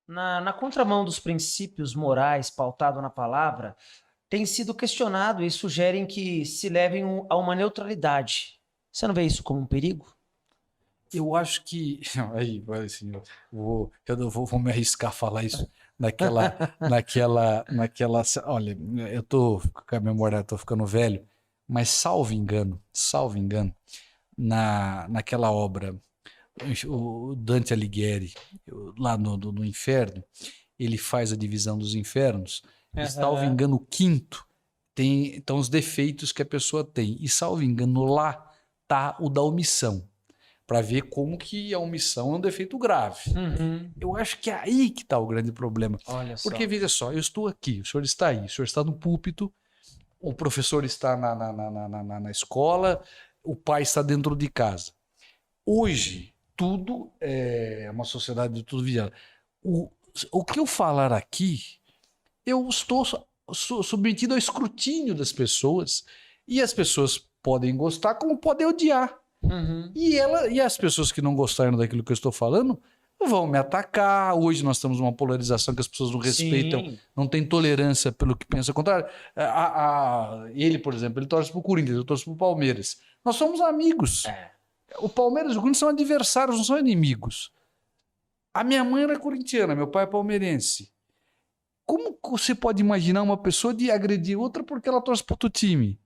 Na contramão dos princípios morais pautados na palavra, tem sido questionado e sugerem que se levem a uma neutralidade. Você não vê isso como um perigo? Eu acho que. Aí, assim, eu não vou me arriscar a falar isso naquela. Olha, eu tô com a memória, tô ficando velho, mas salvo engano, naquela obra, o Dante Alighieri, lá no Inferno, ele faz a divisão dos infernos, e salvo Aham. engano, o quinto tem então os defeitos que a pessoa tem, e salvo engano, lá tá o da omissão para ver como que a omissão é um defeito grave. Uhum. Eu acho que é aí que está o grande problema. Olha Porque, só. veja só, eu estou aqui, o senhor está aí, o senhor está no púlpito, o professor está na escola, o pai está dentro de casa. Hoje, tudo é uma sociedade de tudo vigiado. O, o que eu falar aqui, eu estou submetido ao escrutínio das pessoas, e as pessoas podem gostar como podem odiar. Uhum. E as pessoas que não gostaram daquilo que eu estou falando vão me atacar. Hoje nós temos uma polarização que as pessoas não respeitam, Sim. não têm tolerância pelo que pensa contrário. Ele, por exemplo, ele torce para o Corinthians, eu torço para o Palmeiras. Nós somos amigos. É. O Palmeiras e o Corinthians são adversários, não são inimigos. A minha mãe era corintiana, meu pai é palmeirense. Como você pode imaginar uma pessoa de agredir outra porque ela torce para outro time?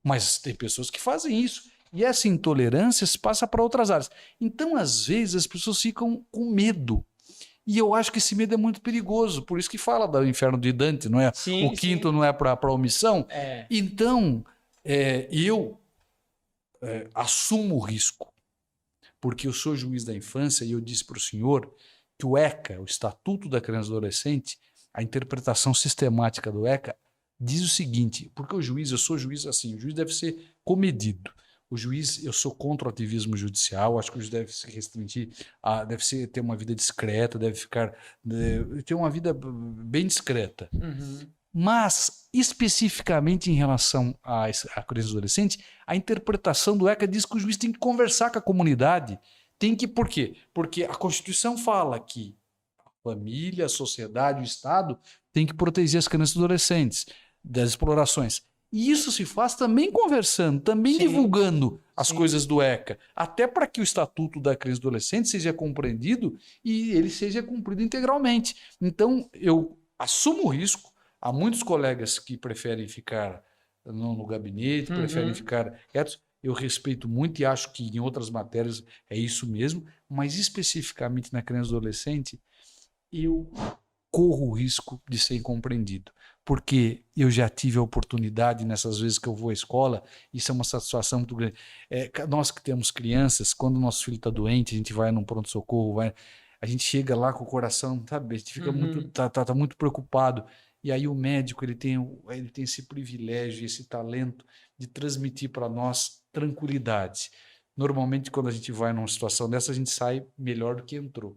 Mas tem pessoas que fazem isso. E essa intolerância se passa para outras áreas. Então, às vezes, as pessoas ficam com medo. E eu acho que esse medo é muito perigoso. Por isso que fala do inferno de Dante, não é? O Sim, quinto sim. não é para omissão. É. Então, eu assumo o risco. Porque eu sou juiz da infância e eu disse para o senhor que o ECA, o Estatuto da Criança e do Adolescente, a interpretação sistemática do ECA, diz o seguinte, porque o juiz, eu sou juiz assim, o juiz deve ser comedido. O juiz, eu sou contra o ativismo judicial, acho que o juiz deve se restringir, ter uma vida discreta, ter uma vida bem discreta. Uhum. Mas, especificamente em relação à criança e adolescente, a interpretação do ECA diz que o juiz tem que conversar com a comunidade. Por quê? Porque a Constituição fala que a família, a sociedade, o Estado tem que proteger as crianças e adolescentes das explorações. E isso se faz também conversando, também Sim, divulgando as sim. coisas do ECA, até para que o Estatuto da Criança e do Adolescente seja compreendido e ele seja cumprido integralmente. Então, eu assumo o risco. Há muitos colegas que preferem ficar no gabinete, preferem Uhum. ficar quietos. Eu respeito muito e acho que em outras matérias é isso mesmo, mas especificamente na criança e adolescente, eu corro o risco de ser incompreendido. Porque eu já tive a oportunidade, nessas vezes que eu vou à escola, isso é uma satisfação muito grande. Nós que temos crianças, quando o nosso filho está doente, a gente vai num pronto-socorro, a gente chega lá com o coração, sabe? A gente fica muito, Uhum. tá muito preocupado. E aí o médico ele tem esse privilégio, esse talento de transmitir para nós tranquilidade. Normalmente, quando a gente vai numa situação dessa, a gente sai melhor do que entrou.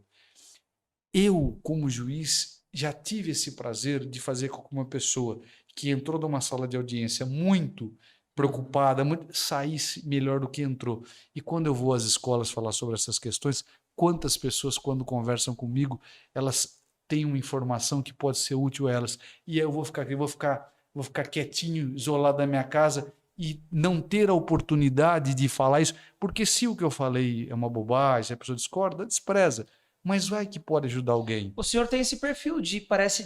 Eu, como juiz, já tive esse prazer de fazer com que uma pessoa que entrou numa sala de audiência muito preocupada, saísse melhor do que entrou. E quando eu vou às escolas falar sobre essas questões, quantas pessoas, quando conversam comigo, elas têm uma informação que pode ser útil a elas. E eu vou ficar aqui, vou ficar quietinho, isolado da minha casa e não ter a oportunidade de falar isso, porque se o que eu falei é uma bobagem, se a pessoa discorda, despreza. Mas vai que pode ajudar alguém. O senhor tem esse perfil parece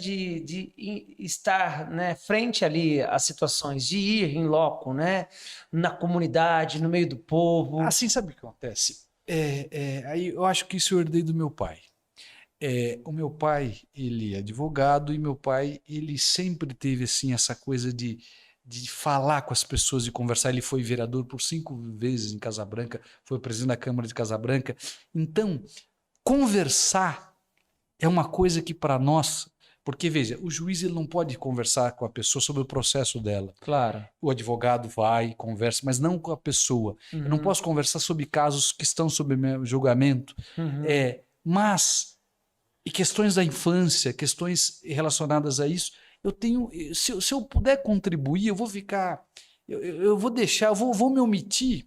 estar, né, frente ali às situações, de ir em loco, né, na comunidade, no meio do povo. Assim, sabe o que acontece? Aí eu acho que isso eu herdei do meu pai. O meu pai, ele é advogado e meu pai, ele sempre teve assim essa coisa de falar com as pessoas e conversar. Ele foi vereador por 5 vezes em Casabranca, foi presidente da Câmara de Casabranca. Então, conversar é uma coisa que para nós, porque veja, o juiz ele não pode conversar com a pessoa sobre o processo dela. Claro. O advogado vai, conversa, mas não com a pessoa. Eu não Uhum. posso conversar sobre casos que estão sob meu julgamento. Uhum. Mas e questões da infância, questões relacionadas a isso, eu tenho. Se eu puder contribuir, eu vou ficar. Eu vou deixar, vou me omitir,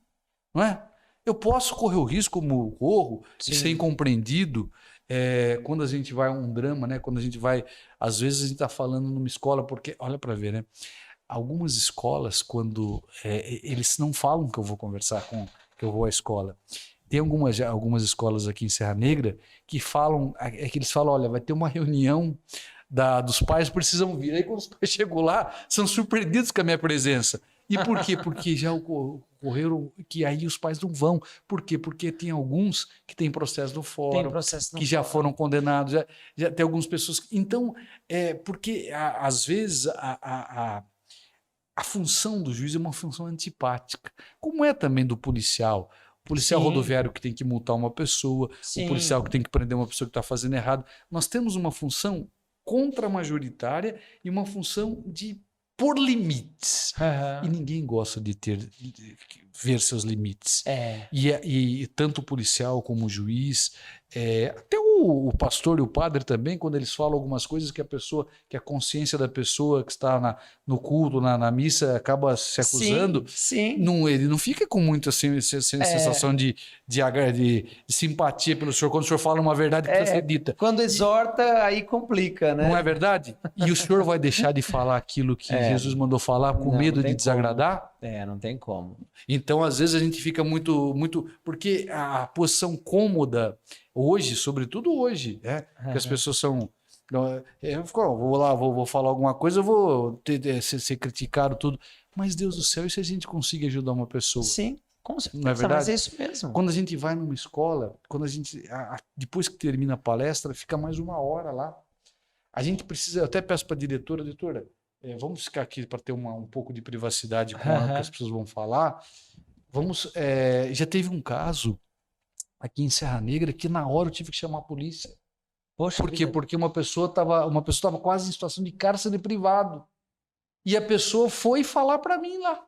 não é? Eu posso correr o risco, como corro, de ser Sim. incompreendido, quando a gente vai a um drama, né? Quando a gente vai, às vezes a gente está falando numa escola, porque, olha para ver, né? Algumas escolas, quando eles não falam que eu vou conversar com, que eu vou à escola. Tem algumas escolas aqui em Serra Negra que falam, que eles falam, olha, vai ter uma reunião dos pais, precisam vir. Aí quando os pais chegam lá, são surpreendidos com a minha presença. E por quê? Porque já ocorreram que aí os pais não vão. Por quê? Porque tem alguns que têm processo no fórum, que já foram condenados, já tem algumas pessoas. Então, porque às vezes a função do juiz é uma função antipática, como é também do policial. O policial rodoviário que tem que multar uma pessoa, o policial que tem que prender uma pessoa que está fazendo errado. Nós temos uma função contra-majoritária e uma função de pôr limites. E ninguém gosta de ver seus limites. E tanto o policial como o juiz, até o pastor e o padre também, quando eles falam algumas coisas que a consciência da pessoa que está no culto, na missa, acaba se acusando, ele não fica com muita sensação de simpatia pelo senhor, quando o senhor fala uma verdade que precisa ser dita. Quando exorta, aí complica, né? Não é verdade? E o senhor vai deixar de falar aquilo que Jesus mandou falar com medo de desagradar? Não tem como. Então, às vezes, a gente fica muito... Porque a posição cômoda, hoje, sobretudo hoje, que as pessoas são... vou falar alguma coisa, eu vou ser criticado, tudo. Mas, Deus do céu, e se a gente conseguir ajudar uma pessoa? Sim, com certeza, não é verdade? Mas é isso mesmo. Quando a gente vai numa escola, depois que termina a palestra, fica mais 1 hora lá. A gente precisa, eu até peço para a diretora, vamos ficar aqui para ter um pouco de privacidade com o que as pessoas vão falar. Já teve um caso aqui em Serra Negra que na hora eu tive que chamar a polícia. Poxa, por quê? Porque uma pessoa estava quase em situação de cárcere privado. E a pessoa foi falar para mim lá.